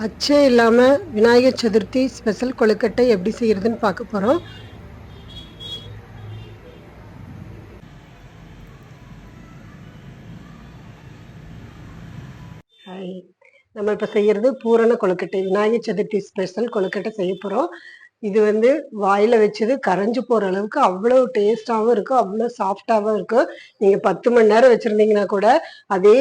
அச்சே இல்லாமல் விநாயகர் சதுர்த்தி ஸ்பெஷல் கொழுக்கட்டை எப்படி செய்கிறதுன்னு பார்க்க போகிறோம். நம்ம இப்போ செய்கிறது பூரண கொழுக்கட்டை, விநாயகர் சதுர்த்தி ஸ்பெஷல் கொழுக்கட்டை செய்ய போகிறோம். இது வாயில் வச்சது கரைஞ்சி போகிற அளவுக்கு அவ்வளோ டேஸ்ட்டாகவும் இருக்கும், அவ்வளோ சாஃப்டாகவும் இருக்கும். நீங்கள் 10 மணி நேரம் வச்சுருந்தீங்கன்னா கூட அதே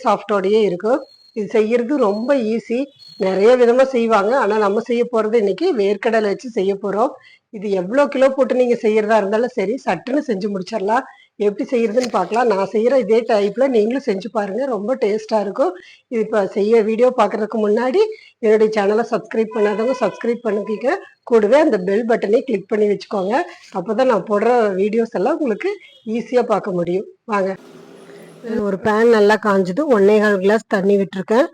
சாஃப்டோடையே இருக்கும். இது செய்கிறது ரொம்ப ஈஸி. நிறைய விதமாக செய்வாங்க, ஆனால் நம்ம செய்ய போகிறது இன்னைக்கு வேர்க்கடலை வச்சு செய்ய போகிறோம். இது எவ்வளோ கிலோ போட்டு நீங்கள் செய்கிறதா இருந்தாலும் சரி, சட்டுன்னு செஞ்சு முடிச்சிடலாம். எப்படி செய்யறதுன்னு பார்க்கலாம். நான் செய்கிற இதே டைப்பில் நீங்களும் செஞ்சு பாருங்கள், ரொம்ப டேஸ்ட்டாக இருக்கும். இது இப்போ வீடியோ பார்க்குறதுக்கு முன்னாடி என்னுடைய சேனலை சப்ஸ்கிரைப் பண்ணாதவங்க சப்ஸ்கிரைப் பண்ணிக்க, கூடவே அந்த பெல் பட்டனை கிளிக் பண்ணி வச்சுக்கோங்க. அப்போ தான் நான் போடுற வீடியோஸ் எல்லாம் உங்களுக்கு ஈஸியாக பார்க்க முடியும். வாங்க. ஒரு பேன் நல்லா காஞ்சது, 1.25 கிளாஸ் தண்ணி விட்டுருக்கேன்.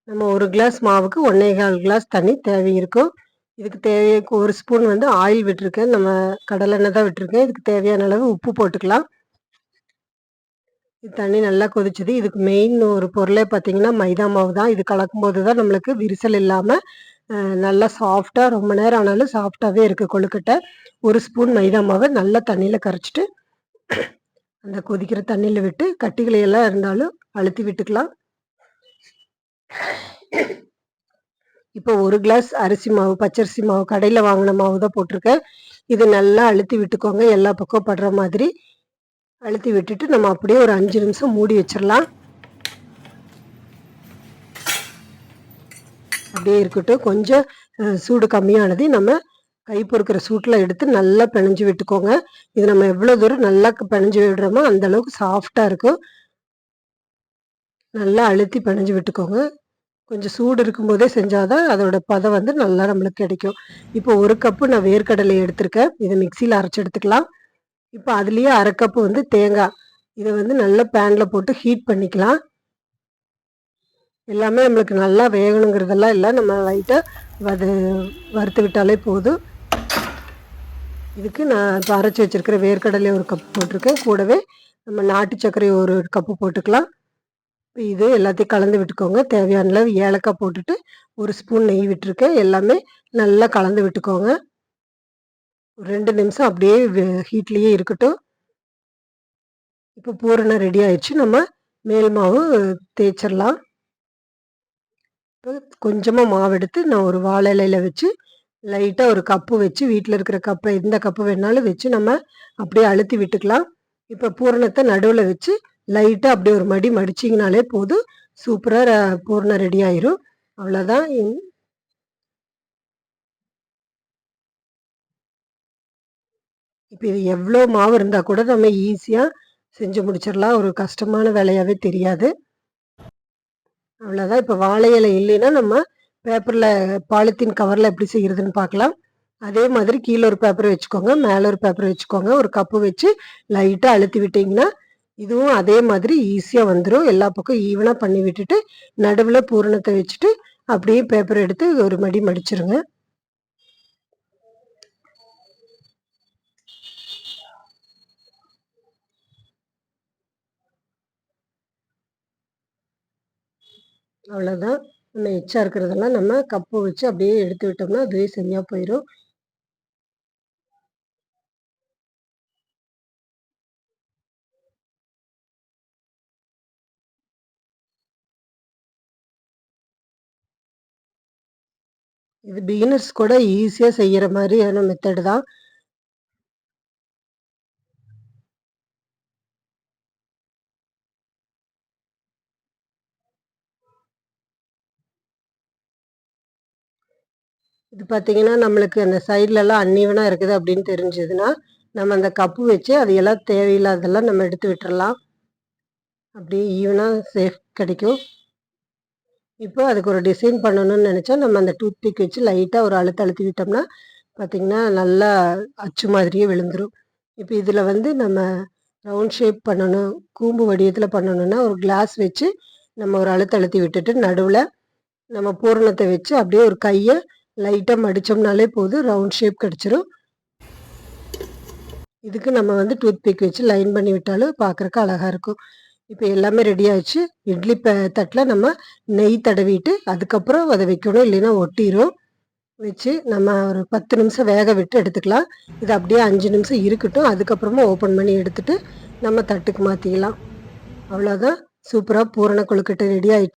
நம்ம 1 கிளாஸ் மாவுக்கு 1.25 கிளாஸ் தண்ணி தேவை இருக்கும். இதுக்கு தேவையான 1 ஸ்பூன் ஆயில் விட்டுருக்கேன். நம்ம கடலெண்ணெய் தான் விட்டுருக்கேன். இதுக்கு தேவையான அளவு உப்பு போட்டுக்கலாம். தண்ணி நல்லா கொதிச்சுது. இதுக்கு மெயின் ஒரு பொருளே பார்த்தீங்கன்னா மைதா மாவு தான். இது கலக்கும்போது தான் நம்மளுக்கு விரிசல் இல்லாமல் நல்லா சாஃப்டாக, ரொம்ப நேரம் ஆனாலும் சாஃப்டாகவே இருக்குது கொழுக்கட்டை. 1 ஸ்பூன் மைதா மாவை நல்லா தண்ணியில் கரைச்சிட்டு அந்த கொதிக்கிற தண்ணியில் விட்டு கட்டிகளை எல்லாம் இருந்தாலும் அழுத்தி விட்டுக்கலாம். இப்போ 1 கிளாஸ் அரிசி மாவு, பச்சரிசி மாவு, கடையில் வாங்கின மாவு தான் போட்டிருக்கேன். இது நல்லா அழுத்தி விட்டுக்கோங்க, எல்லா பக்கம் படுற மாதிரி அழுத்தி விட்டுட்டு நம்ம அப்படியே ஒரு 5 நிமிஷம் மூடி வச்சிடலாம். அப்படியே இருக்கட்டும். கொஞ்சம் சூடு கம்மியானது நம்ம கை பொறுக்கிற சூட்டில் எடுத்து நல்லா பிணைஞ்சு விட்டுக்கோங்க. இது நம்ம எவ்வளோ தூரம் நல்லா பிணைஞ்சு விடுறோமோ அந்த அளவுக்கு சாஃப்டாக இருக்கும். நல்லா அழுத்தி பிணைஞ்சு விட்டுக்கோங்க. கொஞ்சம் சூடு இருக்கும்போதே செஞ்சாதான் அதோட பதம் நல்லா நம்மளுக்கு கிடைக்கும். இப்போ 1 கப்பு நான் வேர்க்கடலை எடுத்திருக்கேன். இதை மிக்சியில் அரைச்சி எடுத்துக்கலாம். இப்போ அதுலேயே 1/2 கப்பு தேங்காய், இதை நல்லா பேனில் போட்டு ஹீட் பண்ணிக்கலாம். எல்லாமே நம்மளுக்கு நல்லா வேகணுங்கிறதெல்லாம் இல்லை, நம்ம லைட்டாக அது வறுத்து விட்டாலே போதும். இதுக்கு நான் இப்போ அரைச்சி வச்சுருக்கிற வேர்க்கடலை 1 கப்பு போட்டிருக்கேன். கூடவே நம்ம நாட்டு சர்க்கரை 1 கப்பு போட்டுக்கலாம். இப்போ இது எல்லாத்தையும் கலந்து விட்டுக்கோங்க. தேவையான அளவு ஏலக்காய் போட்டுட்டு 1 ஸ்பூன் நெய் விட்டுருக்கேன். எல்லாமே நல்லா கலந்து விட்டுக்கோங்க. 2 நிமிஷம் அப்படியே ஹீட்லேயே இருக்கட்டும். இப்போ பூரணம் ரெடி ஆயிடுச்சு. நம்ம மேல் மாவு தேய்ச்சிடலாம். இப்போ கொஞ்சமாக மாவு எடுத்து நான் ஒரு வாழை இலையில் வச்சு லைட்டாக ஒரு கப்பு வச்சு, வீட்டில் இருக்கிற கப்பை எந்த கப்பு வேணாலும் வச்சு நம்ம அப்படியே அழுத்தி விட்டுக்கலாம். இப்போ பூரணத்தை நடுவில் வச்சு லைட்டாக அப்படியே ஒரு மடி மடிச்சிங்கனாலே போதும், சூப்பராக பூரணம் ரெடி ஆயிரும். அவ்வளோதான். இப்போ இது எவ்வளோ மாவு இருந்தால் கூட நம்ம ஈஸியாக செஞ்சு முடிச்சிடலாம். ஒரு கஷ்டமான வேலையாகவே தெரியாது. அவ்வளோதான். இப்போ வாழை இலை இல்லைன்னா நம்ம பேப்பரில், பாலித்தீன் கவரில் எப்படி செய்கிறதுன்னு பார்க்கலாம். அதே மாதிரி கீழே ஒரு பேப்பர் வச்சுக்கோங்க, மேலே ஒரு பேப்பர் வச்சுக்கோங்க. ஒரு கப்பு வச்சு லைட்டாக அழுத்தி விட்டிங்கன்னா இதுவும் அதே மாதிரி ஈஸியாக வந்துடும். எல்லா பக்கம் ஈவனாக பண்ணி விட்டுட்டு நடுவில் பூரணத்தை வச்சுட்டு அப்படியே பேப்பர் எடுத்து ஒரு மடி மடிச்சிருங்க. அவ்வளோதான். நம்ம எச்சா இருக்கிறதெல்லாம் நம்ம கப்பு வச்சு அப்படியே எடுத்து விட்டோம்னா அதுவே சரியாக போயிடும். இது பிகினர்ஸ் கூட ஈஸியாக செய்கிற மாதிரியான மெத்தடு தான். இது பார்த்தீங்கன்னா நம்மளுக்கு அந்த சைட்லலாம் அன்ஈவனாக இருக்குது அப்படின்னு தெரிஞ்சதுன்னா நம்ம அந்த கப்பு வச்சு அது எல்லாம் தேவையில்லாததெல்லாம் நம்ம எடுத்து விட்டுறலாம். அப்படியே ஈவனாக சேஃப் கிடைக்கும். இப்போ அதுக்கு ஒரு டிசைன் பண்ணணும்னு நினச்சா நம்ம அந்த டூத் பிக் வச்சு லைட்டாக ஒரு அழுத்தி விட்டோம்னா பார்த்திங்கன்னா நல்லா அச்சு மாதிரியே விழுந்துடும். இப்போ இதில் நம்ம ரவுண்ட் ஷேப் பண்ணணும், கூம்பு வடிவத்தில் பண்ணணுன்னா ஒரு கிளாஸ் வச்சு நம்ம ஒரு அழுத்தி விட்டுட்டு நடுவில் நம்ம பூரணத்தை வச்சு அப்படியே ஒரு கையை லைட்டாக மடித்தோம்னாலே போதும், ரவுண்ட் ஷேப் கிடச்சிரும். இதுக்கு நம்ம டூத் பிக் வச்சு லைன் பண்ணி விட்டாலும் பார்க்குறக்கு அழகாக இருக்கும். இப்போ எல்லாமே ரெடி ஆயிடுச்சு. இட்லி தட்டுல நம்ம நெய் தடவிட்டு, அதுக்கப்புறம் அத வைக்கணும். இல்லைன்னா ஒட்டிரும். வச்சு நம்ம ஒரு 10 நிமிஷம் வேக விட்டு எடுத்துக்கலாம். இது அப்படியே 5 நிமிஷம் இருக்கட்டும். அதுக்கப்புறமா ஓப்பன் பண்ணி எடுத்துட்டு, நம்ம தட்டுக்கு மாத்திக்கலாம். அவ்வளோதான். சூப்பரா பூரண கொழுக்கட்டை ரெடி ஆயிடுச்சு.